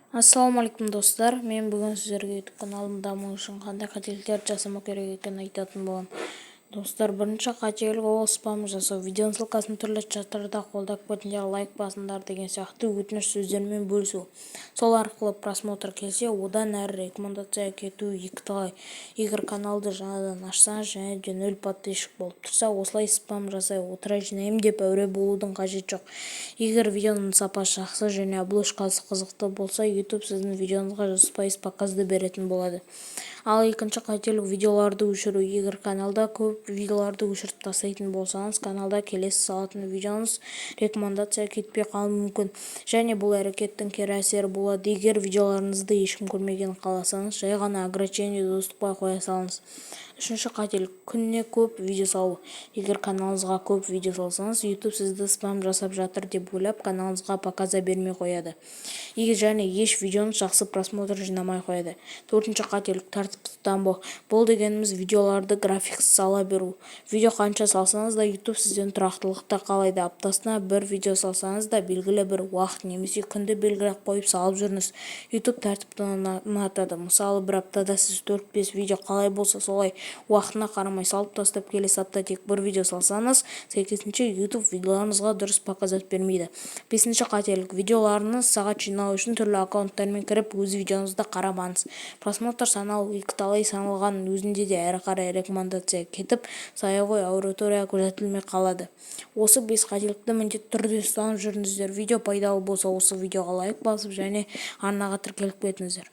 Ассалаумалейкум достар, мен бүгін сіздерге YouTube каналын даму үшін қандай қателіктерді жасамау керек екенін айтатын боламын. Достар, бірінші қателік ол спам жасау. Видеоның ссылкасын түрлі чаттарда қолдап кетіңдер, лайк басыңдар деген сияқты өтініш сөздермен бөлісу. Сол арқылы просмотр келсе, одан әрі рекомендация кету екіталай. Егер каналды жаңадан ашсаңыз және де 0 подписчик болып тұрса, осылай спам жасай отыра жинаймын деп әуре болудың қажет жоқ. Егер видеоның сапасы жақсы және обложкасы қызықты болса, YouTube сіздің видеоңызға 100% показды беретін болады. Ал екінші қателік видеоларды өшіру. Егер каналда көп видеоларды өшіріп тастайтын болсаңыз, каналда келесі салатын видеоңыз рекомендация кетпей қалуы мүмкін. Және бұл әрекеттің кері әсері болады. Егер видеоларыңызды ешкім көрмегенін қаласаңыз, жай ғана ограничение достықпай қоя салыңыз. Үшінші қателік күніне көп видео салу. Егер каналыңызға көп видео салсаңыз, YouTube сізді спам жасап жатыр деп ойлап, каналыңызға показа бермей қояды. Және еш видеоңыз жақсы просмотр жинамай қояды. Төртінші қателік тәртіпті таңбау. Бұл дегеніміз видеоларды графиксіз сала беру. Видео қанша салсаңыз да YouTube сізден тұрақтылықты қалайды. Аптасына бір видео салсаңыз да белгілі бір уақыт немесе күнді белгілеп қойып салып жүріңіз. YouTube тәртіпті ұнатады. Мысалы, бір аптада сіз 4-5 видео қалай болса солай уақытына қарамай салып тастап, келесі апта тек бір видео салсаңыз, сәйкесінше YouTube видеоларыңызға дұрыс показат бермейді. Бесінші қателік видеоларыңыз сағат жинау үшін түрлі аккаунттармен кіріп, өз видеоңызды қарамаңыз. Просмотр санау екіталай саналғанның өзінде де әрі қарай рекомендация кетіп, саяғой аудитория көрсетілмей қалады. Осы 5 қателікті міндетті түрде ұстанып жүріңіздер. Видео пайдалы болса, осы видеоға лайк басып және арнаға тіркеліп кетіңіздер.